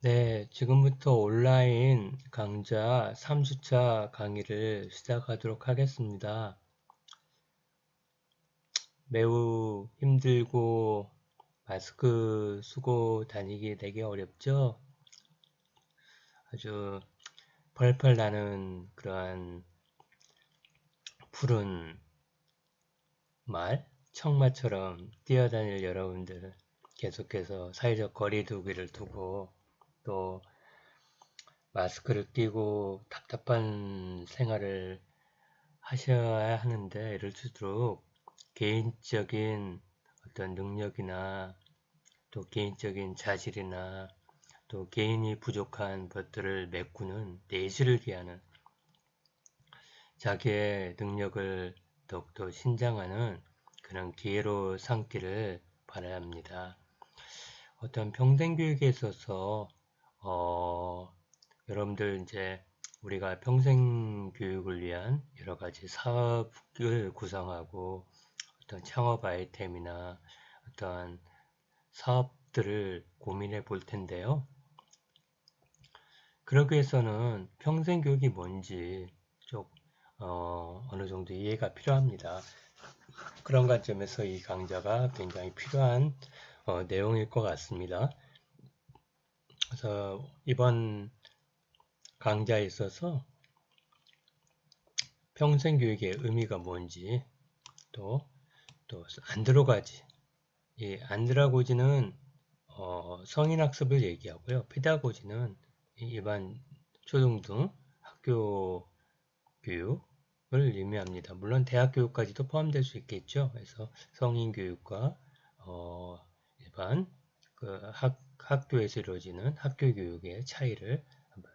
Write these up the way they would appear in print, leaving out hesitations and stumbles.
네, 지금부터 온라인 강좌 3주차 강의를 시작하도록 하겠습니다. 매우 힘들고 마스크 쓰고 다니기 되게 어렵죠? 아주 펄펄 나는 그러한 푸른 말, 청마처럼 뛰어다닐 여러분들 계속해서 사회적 거리 두기를 두고 또 마스크를 끼고 답답한 생활을 하셔야 하는데 이럴수록 개인적인 어떤 능력이나 또 개인적인 자질이나 또 개인이 부족한 것들을 메꾸는 내실을 기하는 자기의 능력을 더욱더 신장하는 그런 기회로 삼기를 바라야 합니다. 어떤 평생교육에 있어서 여러분들 이제 우리가 평생교육을 위한 여러 가지 사업을 구성하고 어떤 창업 아이템이나 어떤 사업들을 고민해 볼 텐데요. 그러기 위해서는 평생교육이 뭔지 좀 어느 정도 이해가 필요합니다. 그런 관점에서 이 강좌가 굉장히 필요한 내용일 것 같습니다. 그래서 이번 강좌에 있어서 평생교육의 의미가 뭔지 또 안드로가지 이 안드라고지는 성인학습을 얘기하고요. 페다고지는 일반 초등등 학교 교육을 의미합니다. 물론 대학 교육까지도 포함될 수 있겠죠. 그래서 성인 교육과 일반 학교에서 이루어지는 학교 교육의 차이를 한번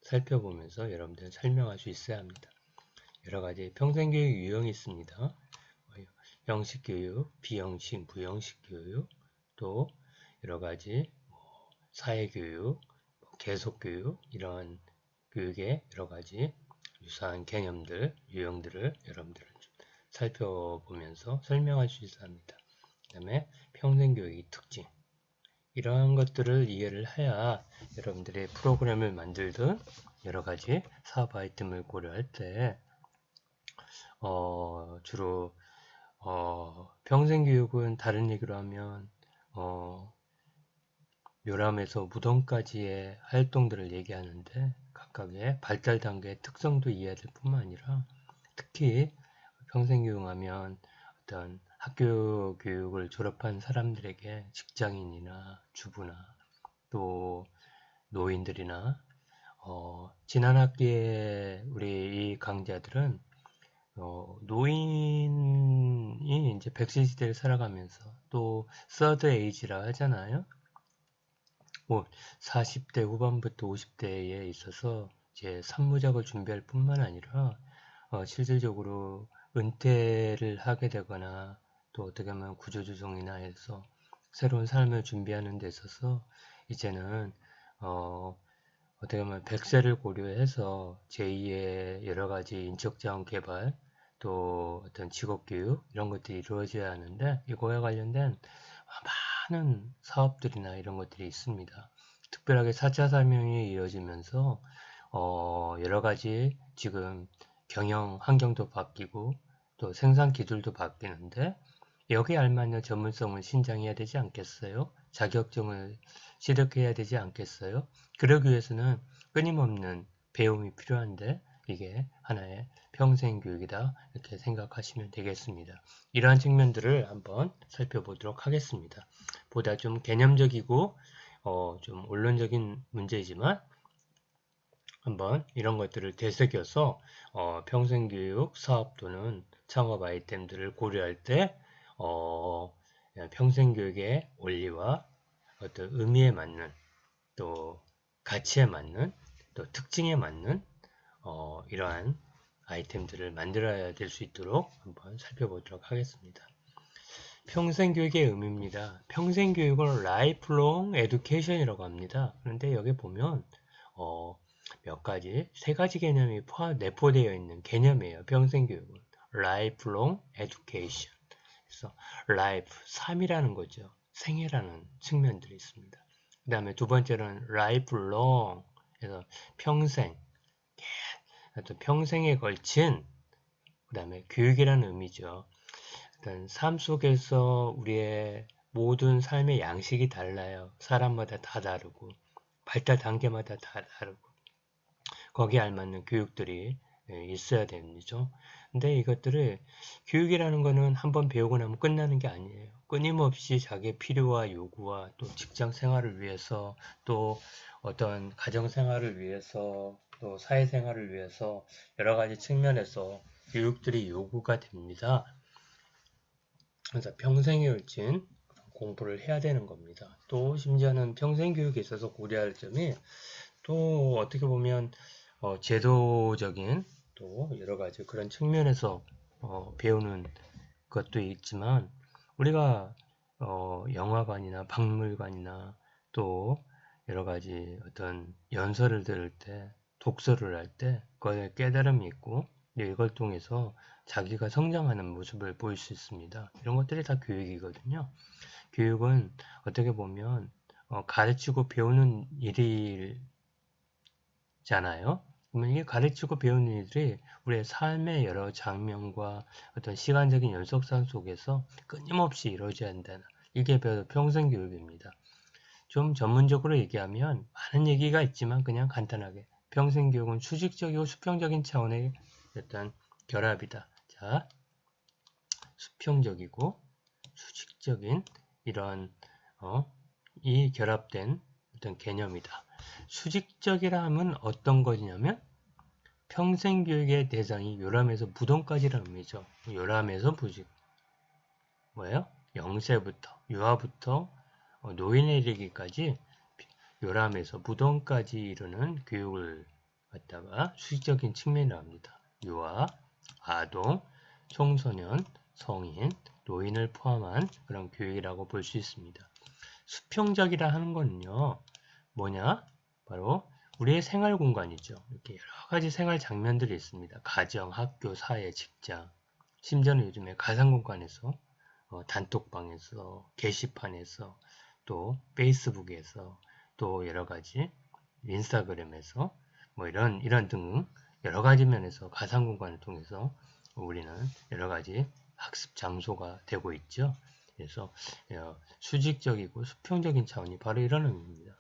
살펴보면서 여러분들 설명할 수 있어야 합니다. 여러 가지 평생교육 유형이 있습니다. 형식 교육, 비형식, 무형식 교육, 또 여러 가지 사회교육, 계속교육 이런 교육의 여러 가지 유사한 개념들, 유형들을 여러분들은 살펴보면서 설명할 수 있어야 합니다. 그 다음에 평생교육의 특징 이러한 것들을 이해를 해야 여러분들이 프로그램을 만들든 여러 가지 사업 아이템을 고려할 때 주로 평생교육은 다른 얘기로 하면 요람에서 무덤까지의 활동들을 얘기하는데 각각의 발달 단계의 특성도 이해될 뿐만 아니라 특히 평생교육하면 어떤 학교 교육을 졸업한 사람들에게 직장인이나 주부나 또 노인들이나 지난 학기에 우리 이 강좌들은 노인이 이제 백세 시대를 살아가면서 또 서드 에이지라 하잖아요. 뭐 40대 후반부터 50대에 있어서 이제 산무작을 준비할 뿐만 아니라 실질적으로 은퇴를 하게 되거나 또 어떻게 보면 구조조정이나 해서 새로운 삶을 준비하는 데 있어서 이제는 어떻게 보면 100세를 고려해서 제2의 여러 가지 인적자원 개발 또 어떤 직업교육 이런 것들이 이루어져야 하는데 이거에 관련된 많은 사업들이나 이런 것들이 있습니다. 특별하게 4차 산업혁명이 이어지면서 여러 가지 지금 경영 환경도 바뀌고 또 생산 기술도 바뀌는데 여기에 알맞는 전문성을 신장해야 되지 않겠어요? 자격증을 취득해야 되지 않겠어요? 그러기 위해서는 끊임없는 배움이 필요한데 이게 하나의 평생교육이다 이렇게 생각하시면 되겠습니다. 이러한 측면들을 한번 살펴보도록 하겠습니다. 보다 좀 개념적이고 좀 원론적인 문제이지만 한번 이런 것들을 되새겨서 평생교육 사업 또는 창업 아이템들을 고려할 때 평생교육의 원리와 어떤 의미에 맞는 또 가치에 맞는 또 특징에 맞는 이러한 아이템들을 만들어야 될 수 있도록 한번 살펴보도록 하겠습니다. 평생교육의 의미입니다. 평생교육을 lifelong education이라고 합니다. 그런데 여기 보면 몇 가지, 세 가지 개념이 내포되어 있는 개념이에요. 평생교육은 lifelong education. 그래서 life, 삶이라는 거죠. 생애라는 측면들이 있습니다. 그 다음에 두 번째는 lifelong, 그래서 평생, 어떤 평생에 걸친, 그 다음에 교육이라는 의미죠. 어떤 삶 속에서 우리의 모든 삶의 양식이 달라요. 사람마다 다 다르고, 발달 단계마다 다 다르고, 거기에 알맞는 교육들이 있어야 됩니다. 근데 이것들을 교육이라는 거는 한번 배우고 나면 끝나는 게 아니에요. 끊임없이 자기의 필요와 요구와 또 직장 생활을 위해서 또 어떤 가정 생활을 위해서 또 사회 생활을 위해서 여러 가지 측면에서 교육들이 요구가 됩니다. 그래서 평생에 걸친 공부를 해야 되는 겁니다. 또 심지어는 평생 교육에 있어서 고려할 점이 또 어떻게 보면 제도적인 또 여러 가지 그런 측면에서 배우는 것도 있지만 우리가 영화관이나 박물관이나 또 여러 가지 어떤 연설을 들을 때 독서를 할 때 그거에 깨달음이 있고 이걸 통해서 자기가 성장하는 모습을 보일 수 있습니다. 이런 것들이 다 교육이거든요. 교육은 어떻게 보면 가르치고 배우는 일이 잖아요. 그러면 이게 가르치고 배우는 일들이 우리의 삶의 여러 장면과 어떤 시간적인 연속상 속에서 끊임없이 이루어져야 한다는 이게 바로 평생교육입니다. 좀 전문적으로 얘기하면 많은 얘기가 있지만 그냥 간단하게 평생교육은 수직적이고 수평적인 차원의 어떤 결합이다. 자, 수평적이고 수직적인 이런 이 결합된 어떤 개념이다. 수직적이라 하면 어떤 것이냐면 평생교육의 대상이 요람에서 무덤까지라는 의미죠. 요람에서 부직. 뭐예요? 영세부터, 유아부터 노인에 이르기까지 요람에서 무덤까지 이르는 교육을 갖다가 수직적인 측면이라고 합니다. 유아, 아동, 청소년, 성인, 노인을 포함한 그런 교육이라고 볼 수 있습니다. 수평적이라 하는 거는요. 뭐냐? 바로 우리의 생활 공간이죠. 이렇게 여러 가지 생활 장면들이 있습니다. 가정, 학교, 사회, 직장, 심지어는 요즘에 가상 공간에서 단톡방에서, 게시판에서, 또 페이스북에서, 또 여러 가지 인스타그램에서 뭐 이런 등 여러 가지 면에서 가상 공간을 통해서 우리는 여러 가지 학습 장소가 되고 있죠. 그래서 수직적이고 수평적인 차원이 바로 이런 의미입니다.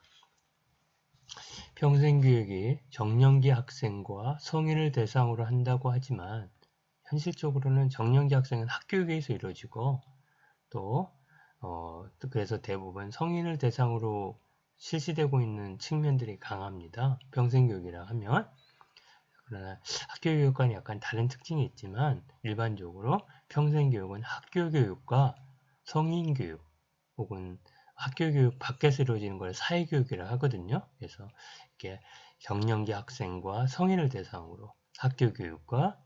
평생교육이 정년기 학생과 성인을 대상으로 한다고 하지만 현실적으로는 정년기 학생은 학교에서 이루어지고 또 그래서 대부분 성인을 대상으로 실시되고 있는 측면들이 강합니다. 평생교육이라 하면 그러나 학교교육과는 약간 다른 특징이 있지만 일반적으로 평생교육은 학교교육과 성인교육 혹은 학교교육 밖에서 이루어지는 걸 사회교육이라 하거든요. 그래서 이렇게 정년기 학생과 성인을 대상으로 학교교육과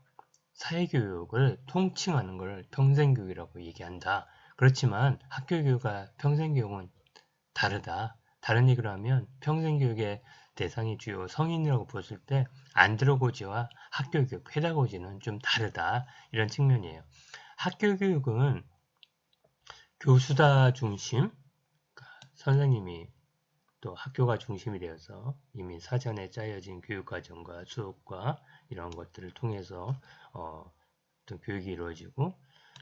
사회교육을 통칭하는 걸 평생교육이라고 얘기한다. 그렇지만 학교교육과 평생교육은 다르다. 다른 얘기로 하면 평생교육의 대상이 주요 성인이라고 봤을 때 안드로고지와 학교교육, 페다고지는 좀 다르다. 이런 측면이에요. 학교교육은 교수다 중심, 선생님이 또 학교가 중심이 되어서 이미 사전에 짜여진 교육과정과 수업과 이런 것들을 통해서 어떤 교육이 이루어지고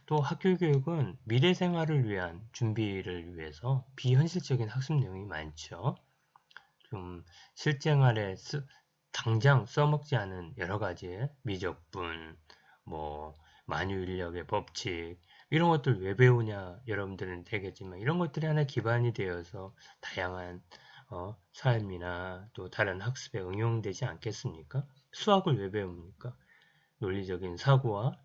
또 학교 교육은 미래 생활을 위한 준비를 위해서 비현실적인 학습 내용이 많죠. 좀 실생활에 당장 써먹지 않은 여러 가지의 미적분, 뭐 만유인력의 법칙 이런 것들 왜 배우냐 여러분들은 되겠지만 이런 것들이 하나 기반이 되어서 다양한 삶이나 또 다른 학습에 응용되지 않겠습니까? 수학을 왜 배웁니까? 논리적인 사고와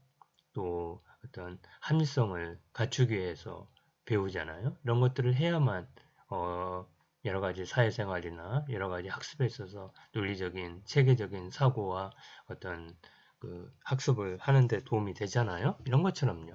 또 어떤 합리성을 갖추기 위해서 배우잖아요. 이런 것들을 해야만 여러 가지 사회생활이나 여러 가지 학습에 있어서 논리적인 체계적인 사고와 어떤 그 학습을 하는데 도움이 되잖아요. 이런 것처럼요.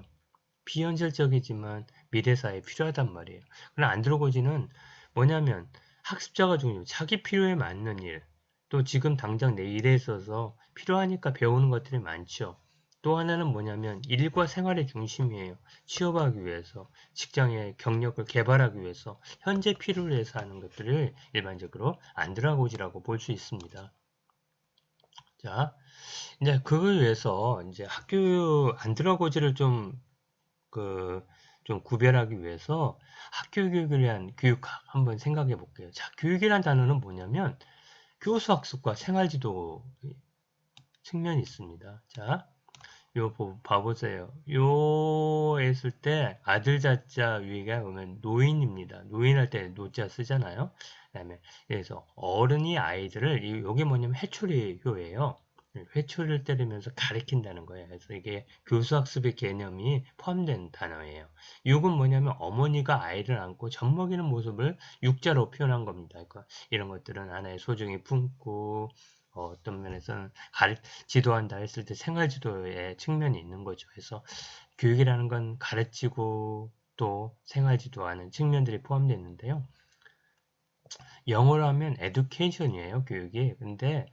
비현실적이지만 미래사에 필요하단 말이에요. 그러나 안드로고지는 뭐냐면 학습자가 중요. 자기 필요에 맞는 일. 또 지금 당장 내 일에 있어서 필요하니까 배우는 것들이 많죠. 또 하나는 뭐냐면 일과 생활의 중심이에요. 취업하기 위해서, 직장의 경력을 개발하기 위해서, 현재 필요를 위해서 하는 것들을 일반적으로 안드라고지라고 볼 수 있습니다. 자, 이제 그걸 위해서 이제 학교 안드라고지를 좀 구별하기 위해서 학교 교육을 위한 교육학 한번 생각해 볼게요. 자, 교육이란 단어는 뭐냐면 교수학습과 생활지도 측면이 있습니다. 자, 요 봐보세요. 요 했을 때 아들 자자 위가 보면 노인입니다. 노인할 때 노자 쓰잖아요. 그다음에 그래서 어른이 아이들을 요게 뭐냐면 회초리효예요. 회초리를 때리면서 가리킨다는 거예요. 그래서 이게 교수학습의 개념이 포함된 단어예요. 육은 뭐냐면 어머니가 아이를 안고 젖먹이는 모습을 육자로 표현한 겁니다. 그러니까 이런 것들은 하나의 소중히 품고 어떤 면에서는 지도한다 했을 때 생활지도의 측면이 있는 거죠. 그래서 교육이라는 건 가르치고 또 생활지도하는 측면들이 포함되어 있는데요. 영어로 하면 education이에요, 교육이. 근데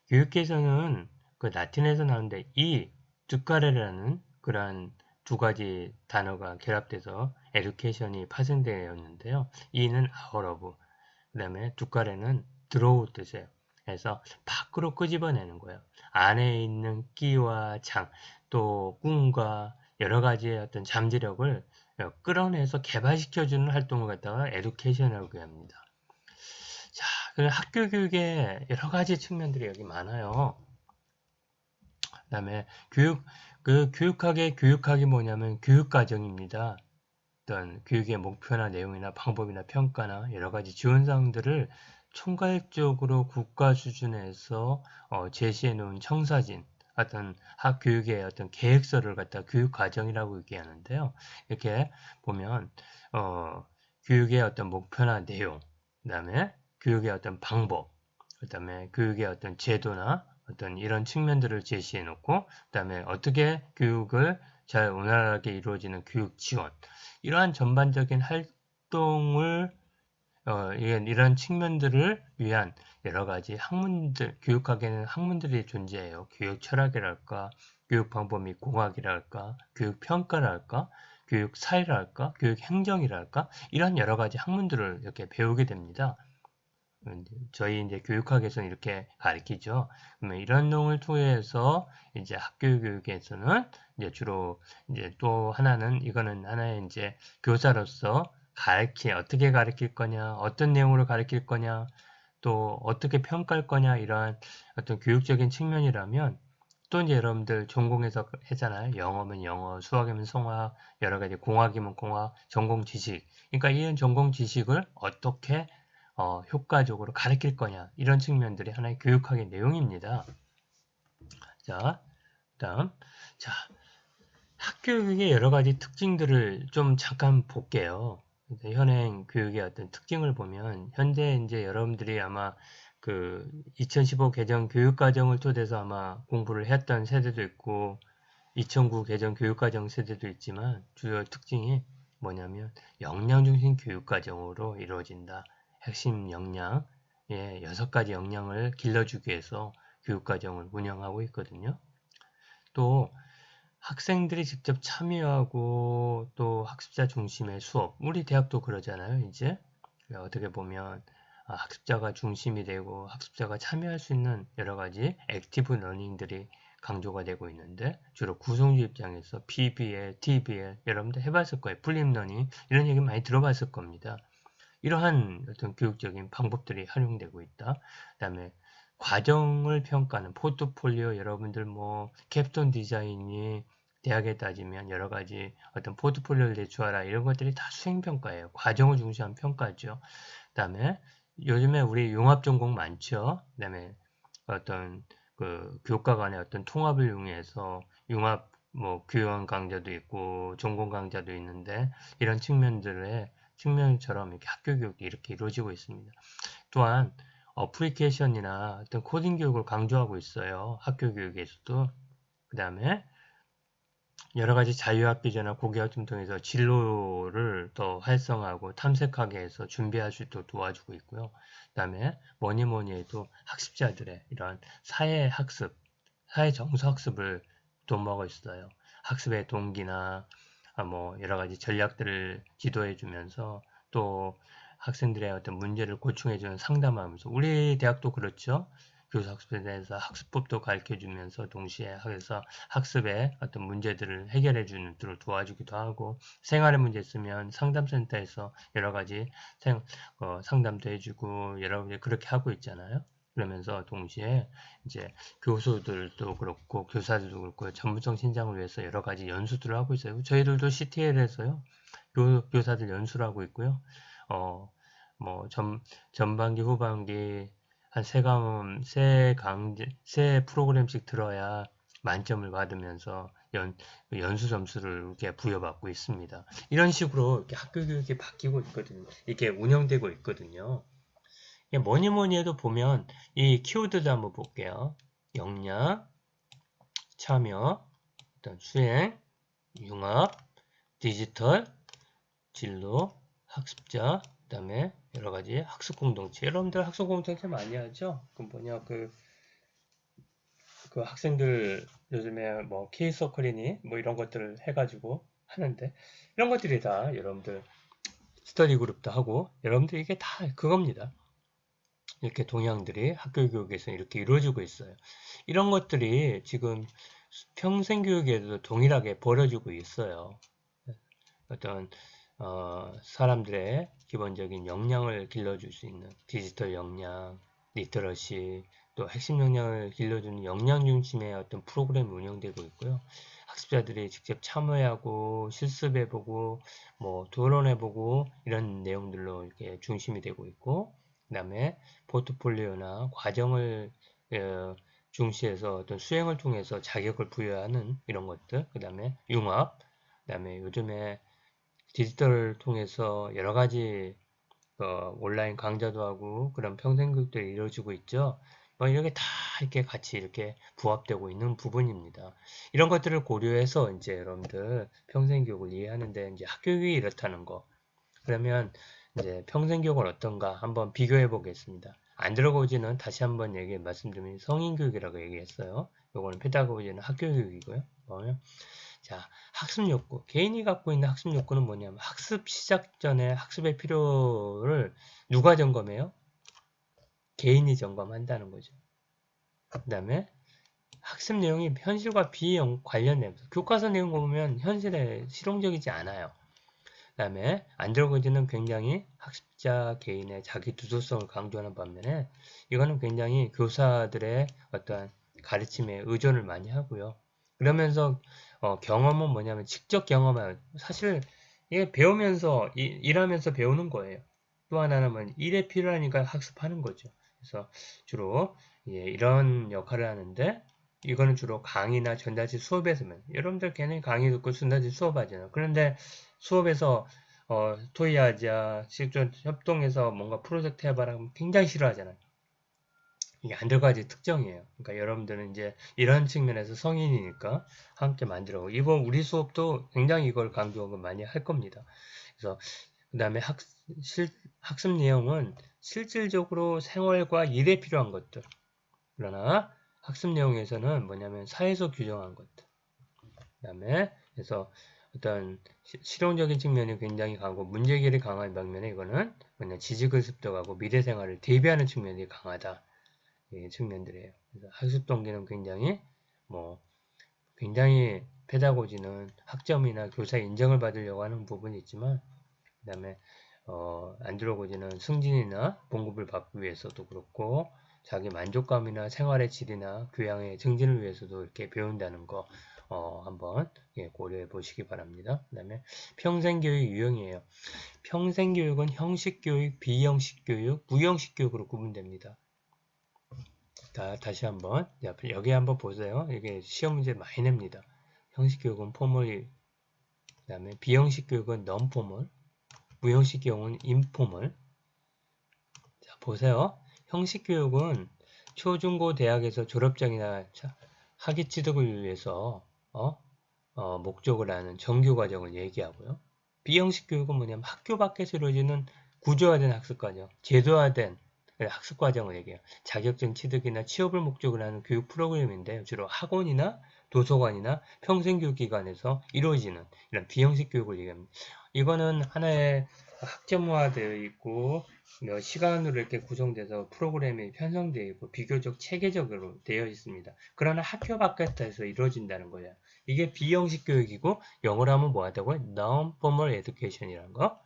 교육에서는 그 라틴에서 나오는데 두카레라는 그러한 두 가지 단어가 결합돼서 education이 파생되었는데요. 이는 out of, 그 다음에 두카레는 draw 뜻이에요. 그래서 밖으로 끄집어내는 거예요. 안에 있는 끼와 장, 또 꿈과 여러 가지의 어떤 잠재력을 끌어내서 개발시켜주는 활동을 갖다가 에듀케이션이라고 합니다. 자, 학교 교육의 여러 가지 측면들이 여기 많아요. 그 다음에 교육학이 뭐냐면 교육과정입니다. 어떤 교육의 목표나 내용이나 방법이나 평가나 여러 가지 지원사항들을 총괄적으로 국가 수준에서 제시해 놓은 청사진, 어떤 학교육의 어떤 계획서를 갖다 교육과정이라고 얘기하는데요. 이렇게 보면 교육의 어떤 목표나 내용, 그 다음에 교육의 어떤 방법, 그 다음에 교육의 어떤 제도나 어떤 이런 측면들을 제시해 놓고, 그 다음에 어떻게 교육을 잘 원활하게 이루어지는 교육 지원, 이러한 전반적인 활동을 이런 측면들을 위한 여러 가지 학문들, 교육학에는 학문들이 존재해요. 교육 철학이랄까, 교육 방법 및 공학이랄까, 교육 평가랄까, 교육 사회랄까, 교육 행정이랄까, 이런 여러 가지 학문들을 이렇게 배우게 됩니다. 저희 이제 교육학에서는 이렇게 가르치죠. 그러면 이런 내용을 통해서 이제 학교 교육에서는 이제 주로 이제 또 하나는 이거는 하나의 이제 교사로서 어떻게 가르칠 거냐, 어떤 내용으로 가르칠 거냐, 또 어떻게 평가할 거냐, 이러한 어떤 교육적인 측면이라면 또 이제 여러분들 전공에서 했잖아요. 영어면 영어, 수학이면 수학, 여러 가지 공학이면 공학, 전공 지식. 그러니까 이런 전공 지식을 어떻게 효과적으로 가르칠 거냐, 이런 측면들이 하나의 교육학의 내용입니다. 자, 다음, 자, 학교 교육의 여러 가지 특징들을 좀 잠깐 볼게요. 현행 교육의 어떤 특징을 보면 현재 이제 여러분들이 아마 그 2015 개정 교육과정을 토대해서 아마 공부를 했던 세대도 있고 2009 개정 교육과정 세대도 있지만 주요 특징이 뭐냐면 역량 중심 교육과정으로 이루어진다. 핵심 역량, 6가지 역량을 길러주기 위해서 교육과정을 운영하고 있거든요. 또 학생들이 직접 참여하고 또 학습자 중심의 수업, 우리 대학도 그러잖아요. 이제 어떻게 보면 학습자가 중심이 되고 학습자가 참여할 수 있는 여러 가지 액티브 러닝들이 강조가 되고 있는데 주로 구성주 입장에서 PBL, TBL 여러분들 해봤을 거예요. 플립러닝 이런 얘기 많이 들어봤을 겁니다. 이러한 어떤 교육적인 방법들이 활용되고 있다. 그 다음에 과정을 평가하는 포트폴리오, 여러분들 뭐 캡스톤 디자인이 대학에 따지면 여러 가지 어떤 포트폴리오를 제출하라, 이런 것들이 다 수행평가예요. 과정을 중시한 평가죠. 그 다음에 요즘에 우리 융합 전공 많죠. 그 다음에 어떤 그 교과 간의 어떤 통합을 이용해서 융합 뭐 교양 강좌도 있고 전공 강좌도 있는데 이런 측면처럼 이렇게 학교 교육이 이렇게 이루어지고 있습니다. 또한 어플리케이션이나 어떤 코딩 교육을 강조하고 있어요. 학교 교육에서도. 그 다음에 여러 가지 자유학기제나 고교학점 통해서 진로를 더 활성화하고 탐색하게 해서 준비할 수 있도록 도와주고 있고요. 그 다음에 뭐니 해도 학습자들의 이런 사회 정서 학습을 도모하고 있어요. 학습의 동기나 뭐 여러 가지 전략들을 지도해 주면서 또 학생들의 어떤 문제를 고충해 주는 상담하면서 우리 대학도 그렇죠. 교수 학습에 대해서 학습법도 가르쳐 주면서 동시에 학에서 학습의 어떤 문제들을 해결해 주는 쪽으로 도와주기도 하고 생활의 문제 있으면 상담센터에서 여러 가지 상담도 해주고 여러 가지 그렇게 하고 있잖아요. 그러면서 동시에 이제 교수들도 그렇고 교사들도 그렇고 전문성 신장을 위해서 여러 가지 연수들을 하고 있어요. 저희들도 CTL에서요. 교사들 연수를 하고 있고요. 뭐 전반기 후반기 한 세 프로그램씩 들어야 만점을 받으면서 연수 점수를 이렇게 부여받고 있습니다. 이런 식으로 이렇게 학교 교육이 바뀌고 있거든요. 이게 운영되고 있거든요. 뭐니 뭐니 해도 보면 이 키워드도 한번 볼게요. 역량, 참여, 일단 수행, 융합, 디지털, 진로, 학습자, 그 다음에 여러 가지 학습 공동체. 여러분들 학습 공동체 많이 하죠? 그 뭐냐, 그 학생들 요즘에 뭐 K서클이니 뭐 이런 것들을 해가지고 하는데 이런 것들이 다 여러분들 스터디 그룹도 하고 여러분들 이게 다 그겁니다. 이렇게 동향들이 학교 교육에서 이렇게 이루어지고 있어요. 이런 것들이 지금 평생교육에도 동일하게 벌어지고 있어요. 어떤 사람들의 기본적인 역량을 길러줄 수 있는 디지털 역량, 리터러시, 또 핵심 역량을 길러주는 역량 중심의 어떤 프로그램이 운영되고 있고요. 학습자들이 직접 참여하고 실습해보고 뭐 토론해보고 이런 내용들로 이렇게 중심이 되고 있고, 그 다음에 포트폴리오나 과정을 중시해서 어떤 수행을 통해서 자격을 부여하는 이런 것들, 그 다음에 융합, 그 다음에 요즘에 디지털을 통해서 여러 가지 온라인 강좌도 하고 그런 평생교육들이 이루어지고 있죠. 뭐 이렇게 다 이렇게 같이 이렇게 부합되고 있는 부분입니다. 이런 것들을 고려해서 이제 여러분들 평생교육을 이해하는데 이제 학교교육이 이렇다는 거. 그러면 이제 평생교육은 어떤가 한번 비교해 보겠습니다. 안드로고지는 다시 한번 말씀드리면 성인교육이라고 얘기했어요. 요거는 페다고지는 학교교육이고요. 뭐냐면 자, 학습 욕구. 개인이 갖고 있는 학습 욕구는 뭐냐면 학습 시작 전에 학습의 필요를 누가 점검해요? 개인이 점검한다는 거죠. 그 다음에 학습 내용이 현실과 관련돼서 교과서 내용 보면 현실에 실용적이지 않아요. 그 다음에 안드로고지는 굉장히 학습자 개인의 자기 주도성을 강조하는 반면에 이거는 굉장히 교사들의 어떠한 가르침에 의존을 많이 하고요. 그러면서 경험은 뭐냐면 직접 경험하는 사실 이게 배우면서 일하면서 배우는 거예요. 또 하나는 뭐 일에 필요하니까 학습하는 거죠. 그래서 주로 이런 역할을 하는데 이거는 주로 강의나 전자지 수업에서만 여러분들 걔네 강의 듣고 전자지 수업하잖아요. 그런데 수업에서 토의하자, 실전 협동해서 뭔가 프로젝트 해봐라 하면 굉장히 싫어하잖아요. 이게 안드로고지 특징이에요. 그러니까 여러분들은 이제 이런 측면에서 성인이니까 함께 만들어. 이번 우리 수업도 굉장히 이걸 강조하고 많이 할 겁니다. 그래서 그 다음에 학습 내용은 실질적으로 생활과 일에 필요한 것들. 그러나 학습 내용에서는 뭐냐면 사회에서 규정한 것들. 그 다음에 그래서 어떤 실용적인 측면이 굉장히 강하고 문제해결이 강한 방면에 이거는 뭐냐 지식을 습득하고 미래 생활을 대비하는 측면이 강하다. 측면들이에요. 그래서 학습 동기는 굉장히 페다고지는 학점이나 교사 인정을 받으려고 하는 부분이 있지만 그 다음에 안드로고지는 승진이나 봉급을 받기 위해서도 그렇고 자기 만족감이나 생활의 질이나 교양의 증진을 위해서도 이렇게 배운다는 거 한번 고려해 보시기 바랍니다. 그 다음에 평생교육 유형이에요. 평생교육은 형식교육, 비형식교육, 무형식 교육으로 구분됩니다. 다시 한번 여기 한번 보세요. 이게 시험 문제 많이 냅니다. 형식 교육은 포멀, 그 다음에 비형식 교육은 non-포멀, 무형식 교육은 인포멀. 자, 보세요. 형식 교육은 초중고 대학에서 졸업장이나 학위 취득을 위해서 목적을 하는 정규 과정을 얘기하고요. 비형식 교육은 뭐냐면 학교 밖에서 이루어지는 구조화된 학습 과정, 제도화된 학습 과정을 얘기해요. 자격증 취득이나 취업을 목적으로 하는 교육 프로그램인데 주로 학원이나 도서관이나 평생교육기관에서 이루어지는 이런 비형식 교육을 얘기합니다. 이거는 하나의 학점화되어 있고 시간으로 이렇게 구성돼서 프로그램이 편성되어 있고 비교적 체계적으로 되어 있습니다. 그러나 학교 바깥에서 이루어진다는 거예요. 이게 비형식 교육이고 영어로 하면 뭐 하다고요? Non-formal education이라는 거.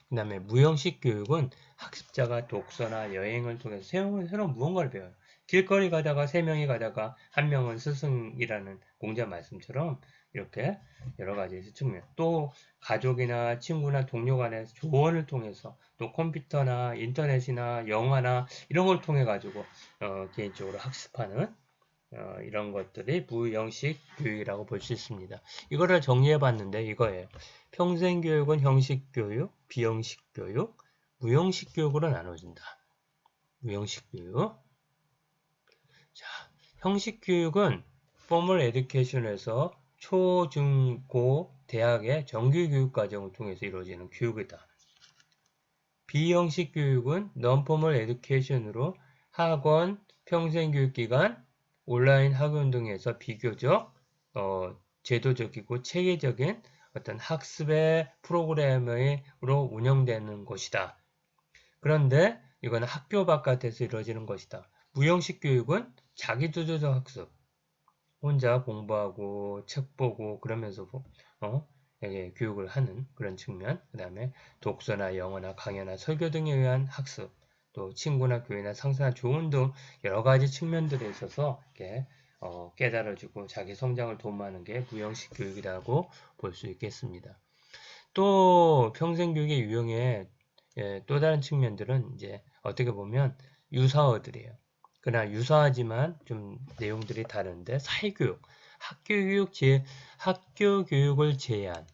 그 다음에 무형식 교육은 학습자가 독서나 여행을 통해서 새로운 무언가를 배워요. 길거리 가다가 3명이 가다가 1명은 스승이라는 공자 말씀처럼 이렇게 여러 가지 측면, 또 가족이나 친구나 동료 간의 조언을 통해서 또 컴퓨터나 인터넷이나 영화나 이런 걸 통해 가지고 개인적으로 학습하는 이런 것들이 무형식 교육이라고 볼 수 있습니다. 이거를 정리해 봤는데 이거예요. 평생교육은 형식 교육, 비형식 교육, 무형식 교육으로 나눠진다. 무형식 교육. 자, 형식 교육은 포멀 에듀케이션에서 초, 중, 고, 대학의 정규 교육 과정을 통해서 이루어지는 교육이다. 비형식 교육은 non-formal education으로 학원, 평생교육기관, 온라인 학원 등에서 비교적 제도적이고 체계적인 어떤 학습의 프로그램으로 운영되는 것이다. 그런데 이거는 학교 바깥에서 이루어지는 것이다. 무형식 교육은 자기주도적 학습, 혼자 공부하고 책 보고 그러면서 교육을 하는 그런 측면, 그 다음에 독서나 영어나 강연이나 설교 등에 의한 학습, 또 친구나 교회나 상사나 조언 등 여러 가지 측면들에 있어서 이렇게 깨달아주고 자기 성장을 도모하는 게 무형식 교육이라고 볼 수 있겠습니다. 또 평생교육의 유형의 또 다른 측면들은 이제 어떻게 보면 유사어들이에요. 그러나 유사하지만 좀 내용들이 다른데 사회교육, 학교 교육을 제한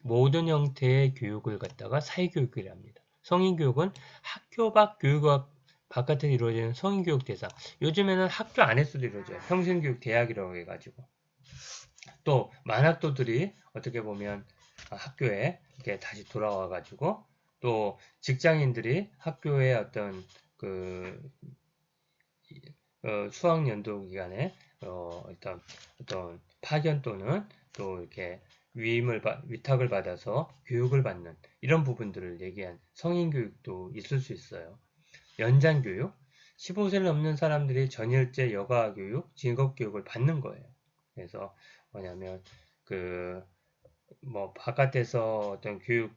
모든 형태의 교육을 갖다가 사회교육이랍니다. 성인교육은 학교 밖 교육과 바깥에서 이루어지는 성인교육 대상. 요즘에는 학교 안에서도 이루어져요. 평생교육 대학이라고 해가지고. 또 만학도들이 어떻게 보면 학교에 이렇게 다시 돌아와가지고 또 직장인들이 학교에 어떤 수학연도 기간에 어떤 파견 또는 또 이렇게 위탁을 받아서 교육을 받는 이런 부분들을 얘기한 성인교육도 있을 수 있어요. 연장교육, 15세를 넘는 사람들이 전일제 여가교육, 직업교육을 받는 거예요. 그래서 뭐냐면 바깥에서 어떤 교육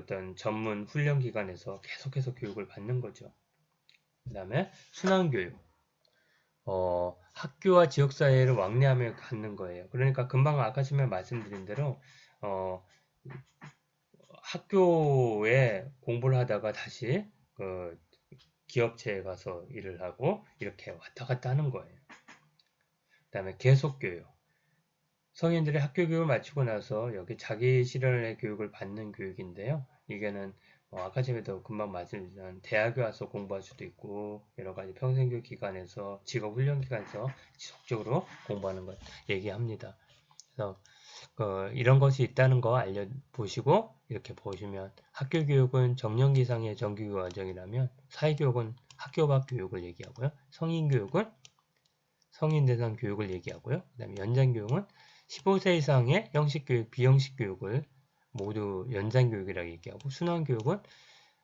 어떤 전문 훈련 기관에서 계속해서 교육을 받는 거죠. 그 다음에 순환교육. 학교와 지역사회를 왕래하며 갖는 거예요. 그러니까 금방 아까 전에 말씀드린 대로 학교에 공부를 하다가 다시 기업체에 가서 일을 하고 이렇게 왔다 갔다 하는 거예요. 그 다음에 계속교육. 성인들이 학교 교육을 마치고 나서 여기 자기 실현의 교육을 받는 교육인데요. 이게는 아까 전에도 금방 말씀드린 대학에 와서 공부할 수도 있고 여러 가지 평생교육 기관에서 직업훈련 기관에서 지속적으로 공부하는 것 얘기합니다. 그래서 이런 것이 있다는 거 알려보시고 이렇게 보시면 학교 교육은 정년기 이상의 정규교육 과정이라면 사회교육은 학교 밖 교육을 얘기하고요. 성인교육은 성인 대상 교육을 얘기하고요. 그 다음에 연장교육은 15세 이상의 형식교육, 비형식 교육을 모두 연장교육이라고 얘기하고 순환교육은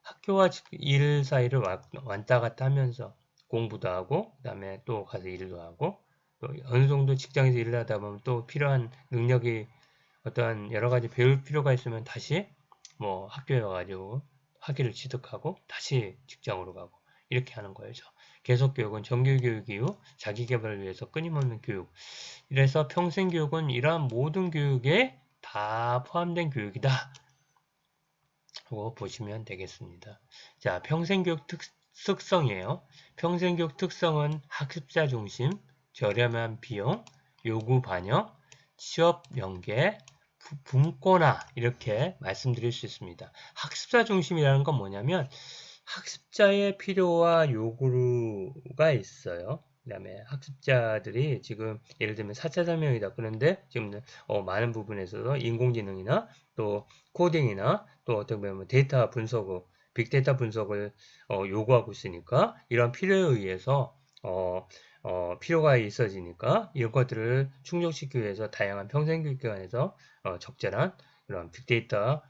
학교와 일 사이를 왔다 갔다 하면서 공부도 하고 그 다음에 또 가서 일도 하고 또 어느 정도 직장에서 일을 하다 보면 또 필요한 능력이 어떠한 여러 가지 배울 필요가 있으면 다시 학교에 와가지고 학위를 취득하고 다시 직장으로 가고 이렇게 하는 거예요. 계속교육은 정규교육 이후 자기개발을 위해서 끊임없는 교육. 이래서 평생교육은 이러한 모든 교육에 다 포함된 교육이다. 라고 보시면 되겠습니다. 자, 평생교육 특성이에요. 평생교육 특성은 학습자 중심, 저렴한 비용, 요구 반영, 취업 연계, 분권화 이렇게 말씀드릴 수 있습니다. 학습자 중심이라는 건 뭐냐면 학습자의 필요와 요구가 있어요. 그 다음에 학습자들이 지금 예를 들면 4차 산업혁명이다. 그런데 지금 많은 부분에서 인공지능이나 또 코딩이나 또 어떻게 보면 데이터 분석 빅데이터 분석을 요구하고 있으니까 이런 필요에 의해서 필요가 있어지니까 이런 것들을 충족시키기 위해서 다양한 평생교육기관에서 적절한 그런 빅데이터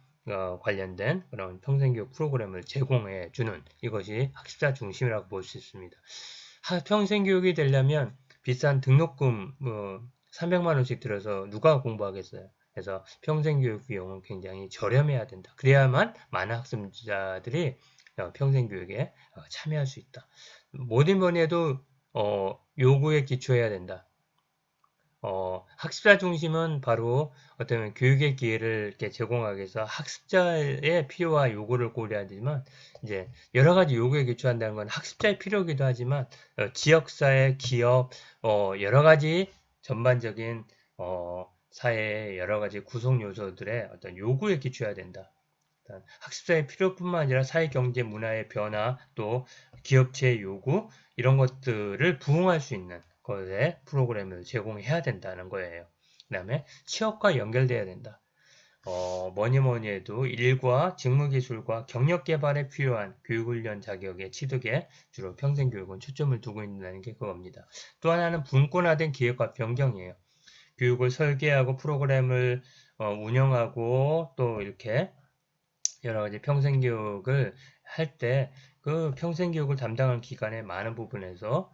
관련된 그런 평생교육 프로그램을 제공해 주는 이것이 학습자 중심이라고 볼 수 있습니다. 평생교육이 되려면 비싼 등록금 300만 원씩 들어서 누가 공부하겠어요? 그래서 평생교육 비용은 굉장히 저렴해야 된다. 그래야만 많은 학습자들이 평생교육에 참여할 수 있다. 뭐든 뭐니 해도 요구에 기초해야 된다. 학습자 중심은 바로 어떤 교육의 기회를 이렇게 제공하기 위해서 학습자의 필요와 요구를 고려해야 되지만, 이제 여러 가지 요구에 기초한다는 건 학습자의 필요이기도 하지만, 지역사회, 기업, 여러 가지 전반적인, 사회의 여러 가지 구성 요소들의 어떤 요구에 기초해야 된다. 학습자의 필요뿐만 아니라 사회, 경제, 문화의 변화, 또 기업체의 요구, 이런 것들을 부응할 수 있는 것의 프로그램을 제공해야 된다는 거예요. 그 다음에 취업과 연결돼야 된다. 뭐니 해도 일과 직무기술과 경력개발에 필요한 교육훈련 자격의 취득에 주로 평생교육은 초점을 두고 있다는 게 그겁니다. 또 하나는 분권화된 기획과 변경이에요. 교육을 설계하고 프로그램을 운영하고 또 이렇게 여러 가지 평생교육을 할 때 그 평생교육을 담당하는 기관의 많은 부분에서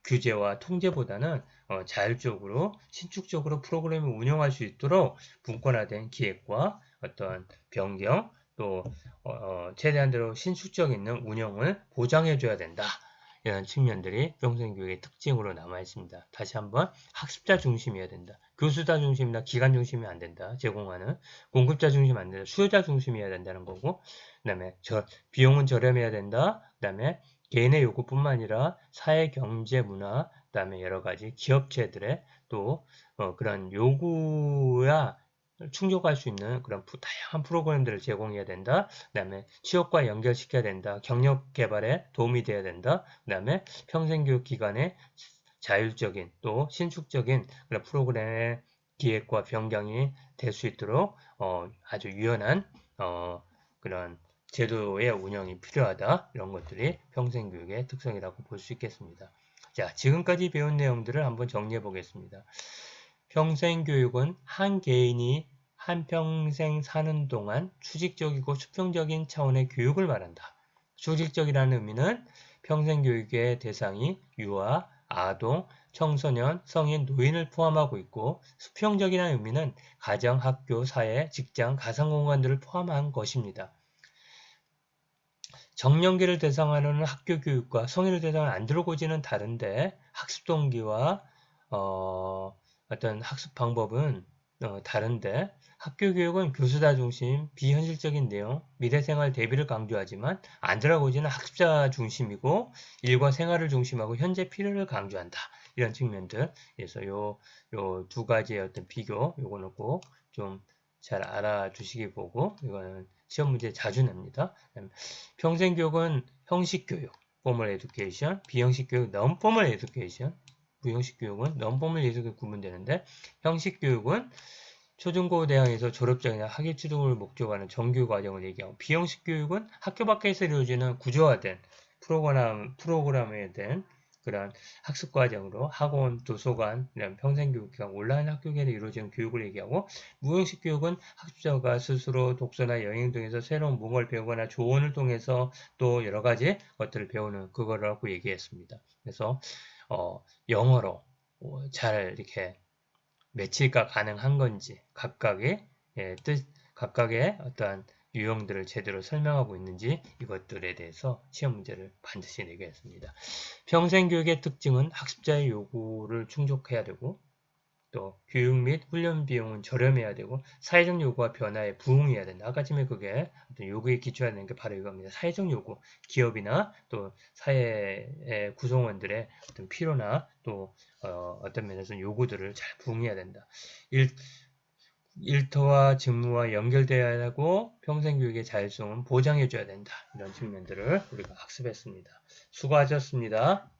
규제와 통제보다는 자율적으로 신축적으로 프로그램을 운영할 수 있도록 분권화된 기획과 어떤 변경 또 최대한대로 신축적 있는 운영을 보장해 줘야 된다. 이런 측면들이 평생교육의 특징으로 남아 있습니다. 다시 한번 학습자 중심이어야 된다. 교수자 중심이나 기관 중심이 안 된다. 제공하는 공급자 중심 안 된다. 수요자 중심이어야 된다는 거고, 그다음에 비용은 저렴해야 된다. 그다음에 개인의 요구뿐만 아니라 사회, 경제, 문화, 그다음에 여러 가지 기업체들의 또 그런 요구야 충족할 수 있는 그런 다양한 프로그램들을 제공해야 된다. 그 다음에 취업과 연결시켜야 된다. 경력 개발에 도움이 돼야 된다. 그 다음에 평생교육 기관의 자율적인 또 신축적인 그런 프로그램의 기획과 변경이 될 수 있도록 아주 유연한 그런 제도의 운영이 필요하다. 이런 것들이 평생교육의 특성이라고 볼 수 있겠습니다. 자, 지금까지 배운 내용들을 한번 정리해 보겠습니다. 평생교육은 한 개인이 한평생 사는 동안 수직적이고 수평적인 차원의 교육을 말한다. 수직적이라는 의미는 평생교육의 대상이 유아, 아동, 청소년, 성인, 노인을 포함하고 있고, 수평적이라는 의미는 가정, 학교, 사회, 직장, 가상공간들을 포함한 것입니다. 정년기를 대상으로는 학교 교육과 성인을 대상으로 안 들어오지는 다른데 학습 동기와 어떤 학습 방법은 다른데 학교 교육은 교수자 중심, 비현실적인 내용, 미래생활 대비를 강조하지만 안 들어오지는 학습자 중심이고 일과 생활을 중심하고 현재 필요를 강조한다. 이런 측면들. 그래서 요 두 가지의 어떤 비교, 요거는 꼭 좀 잘 알아두시기 보고 이거는 시험 문제 자주 냅니다. 평생교육은 형식교육, formal education, 비형식교육, non-formal education, 부형식교육은 non-formal education 구분되는데 형식교육은 초중고 대학에서 졸업장이나 학위 취득을 목적으로 하는 정규 과정을 얘기하고 비형식교육은 학교 밖에서 이루어지는 구조화된 프로그램에 대한 그런 학습 과정으로 학원, 도서관, 평생교육기관, 온라인 학교계로 이루어지는 교육을 얘기하고 무형식 교육은 학습자가 스스로 독서나 여행 등에서 새로운 무언가를 배우거나 조언을 통해서 또 여러 가지 것들을 배우는 그거라고 얘기했습니다. 그래서 영어로 잘 이렇게 매치가 가능한 건지 각각의 각각의 어떠한 유형들을 제대로 설명하고 있는지 이것들에 대해서 시험 문제를 반드시 내겠습니다. 평생교육의 특징은 학습자의 요구를 충족해야 되고 또 교육 및 훈련 비용은 저렴해야 되고 사회적 요구와 변화에 부응해야 된다. 아까 전에 그게 어떤 요구에 기초해야 되는 게 바로 이겁니다. 사회적 요구, 기업이나 또 사회의 구성원들의 어떤 필요나 또 어떤 면에서 요구들을 잘 부응해야 된다. 일터와 직무와 연결돼야 하고 평생교육의 자율성은 보장해줘야 된다. 이런 측면들을 우리가 학습했습니다. 수고하셨습니다.